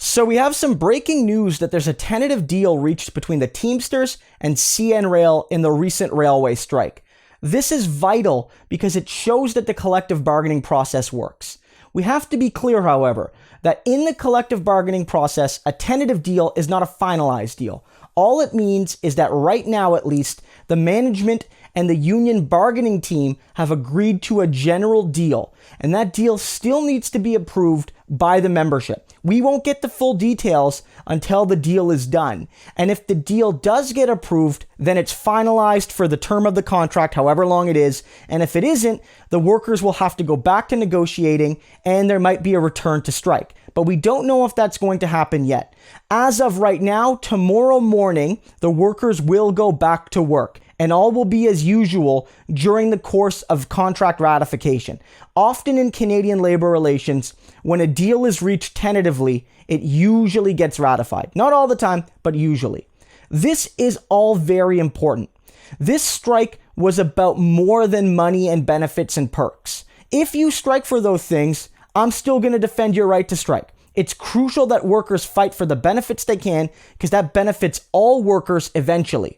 So we have some breaking news that there's a tentative deal reached between the Teamsters and CN Rail in the recent railway strike. This is vital because it shows that the collective bargaining process works. We have to be clear, however, that in the collective bargaining process, a tentative deal is not a finalized deal. All it means is that right now, at least, the management and the union bargaining team have agreed to a general deal, and that deal still needs to be approved by the membership. We won't get the full details until the deal is done, and if the deal does get approved, then it's finalized for the term of the contract, however long it is, and if it isn't, the workers will have to go back to negotiating, and there might be a return to strike. But we don't know if that's going to happen yet. As of right now, tomorrow morning, the workers will go back to work, and all will be as usual during the course of contract ratification. Often in Canadian labor relations, when a deal is reached tentatively, it usually gets ratified. Not all the time, but usually. This is all very important. This strike was about more than money and benefits and perks. If you strike for those things, I'm still going to defend your right to strike. It's crucial that workers fight for the benefits they can because that benefits all workers eventually.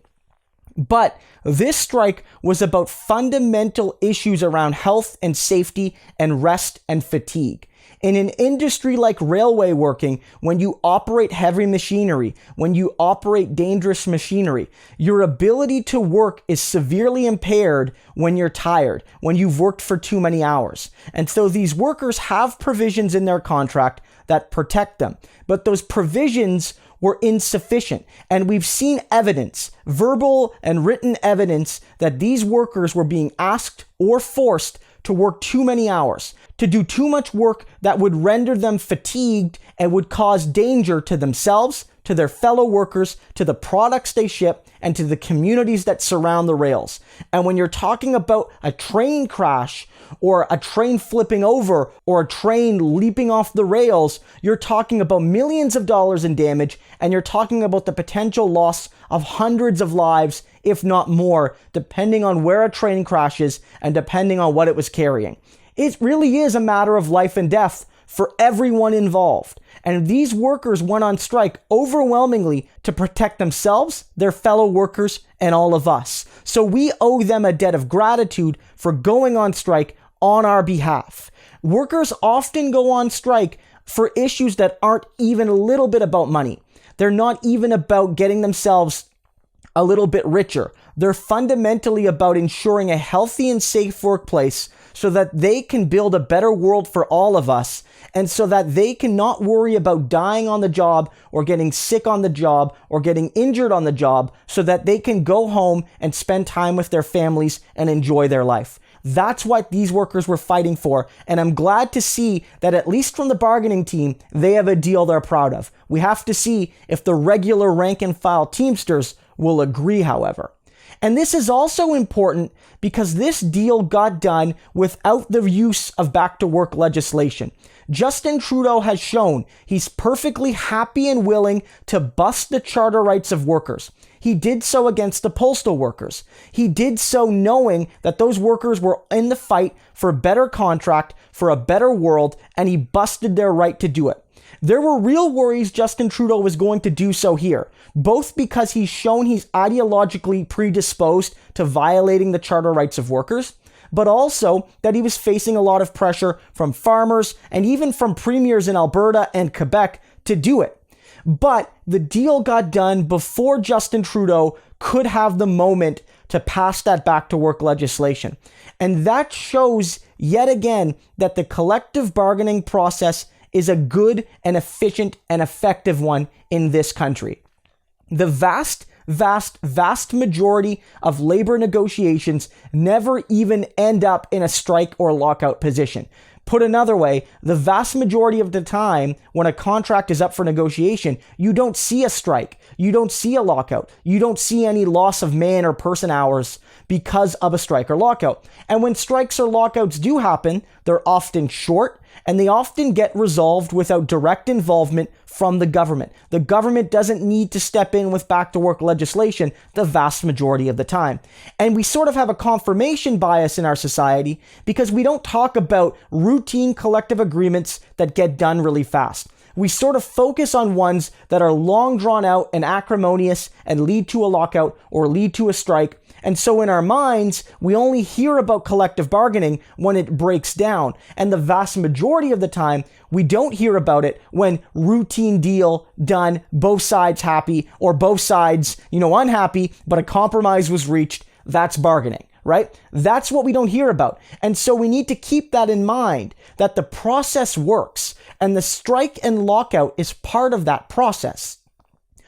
But this strike was about fundamental issues around health and safety and rest and fatigue. In an industry like railway working, when you operate heavy machinery, when you operate dangerous machinery, your ability to work is severely impaired when you're tired, when you've worked for too many hours. And so these workers have provisions in their contract that protect them. But those provisions were insufficient. And we've seen evidence, verbal and written evidence, that these workers were being asked or forced to work too many hours, to do too much work that would render them fatigued and would cause danger to themselves, to their fellow workers, to the products they ship, and to the communities that surround the rails. And when you're talking about a train crash, or a train flipping over, or a train leaping off the rails, you're talking about millions of dollars in damage, and you're talking about the potential loss of hundreds of lives, if not more, depending on where a train crashes and depending on what it was carrying. It really is a matter of life and death for everyone involved. And these workers went on strike overwhelmingly to protect themselves, their fellow workers, and all of us. So we owe them a debt of gratitude for going on strike on our behalf. Workers often go on strike for issues that aren't even a little bit about money. They're not even about getting themselves a little bit richer. They're fundamentally about ensuring a healthy and safe workplace so that they can build a better world for all of us, and so that they can not worry about dying on the job or getting sick on the job or getting injured on the job, so that they can go home and spend time with their families and enjoy their life. That's what these workers were fighting for, and I'm glad to see that at least from the bargaining team, they have a deal they're proud of. We have to see if the regular rank and file Teamsters will agree, however. And this is also important because this deal got done without the use of back-to-work legislation. Justin Trudeau has shown he's perfectly happy and willing to bust the charter rights of workers. He did so against the postal workers. He did so knowing that those workers were in the fight for a better contract, for a better world, and he busted their right to do it. There were real worries Justin Trudeau was going to do so here, both because he's shown he's ideologically predisposed to violating the charter rights of workers, but also that he was facing a lot of pressure from farmers and even from premiers in Alberta and Quebec to do it. But the deal got done before Justin Trudeau could have the moment to pass that back-to-work legislation. And that shows yet again that the collective bargaining process is a good and efficient and effective one in this country. The vast majority of labor negotiations never even end up in a strike or lockout position. Put another way, the vast majority of the time when a contract is up for negotiation, you don't see a strike, you don't see a lockout, you don't see any loss of man or person hours because of a strike or lockout. And when strikes or lockouts do happen, they're often short and they often get resolved without direct involvement from the government. The government doesn't need to step in with back-to-work legislation the vast majority of the time. And we sort of have a confirmation bias in our society because we don't talk about routine collective agreements that get done really fast. We sort of focus on ones that are long drawn out and acrimonious and lead to a lockout or lead to a strike. And so in our minds, we only hear about collective bargaining when it breaks down. And the vast majority of the time, we don't hear about it when routine deal done, both sides happy, or both sides, unhappy, but a compromise was reached. That's bargaining, right? That's what we don't hear about. And so we need to keep that in mind, that the process works and the strike and lockout is part of that process.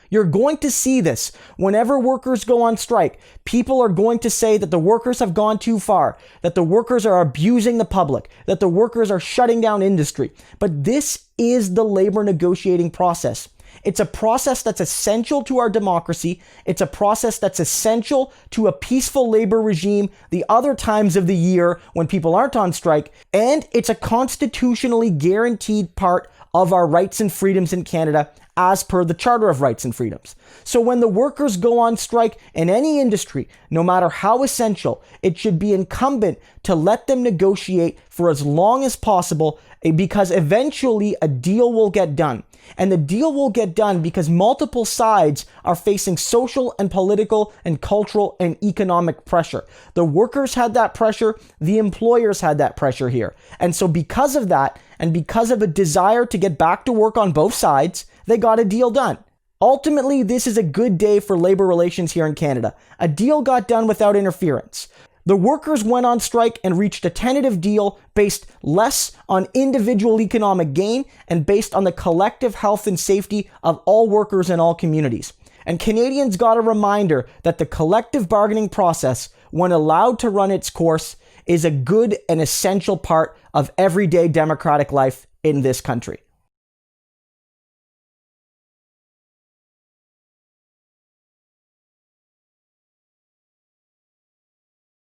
You're going to see this whenever workers go on strike. People are going to say that the workers have gone too far, that the workers are abusing the public, that the workers are shutting down industry. But this is the labor negotiating process. It's a process that's essential to our democracy. It's a process that's essential to a peaceful labor regime the other times of the year when people aren't on strike. And it's a constitutionally guaranteed part of our rights and freedoms in Canada as per the Charter of Rights and Freedoms. So when the workers go on strike in any industry, no matter how essential, it should be incumbent to let them negotiate for as long as possible, because eventually a deal will get done. And the deal will get done because multiple sides are facing social and political and cultural and economic pressure. The workers had that pressure, the employers had that pressure here. And so because of that, and because of a desire to get back to work on both sides, they got a deal done. Ultimately, this is a good day for labor relations here in Canada. A deal got done without interference. The workers went on strike and reached a tentative deal based less on individual economic gain and based on the collective health and safety of all workers in all communities. And Canadians got a reminder that the collective bargaining process, when allowed to run its course, is a good and essential part of everyday democratic life in this country.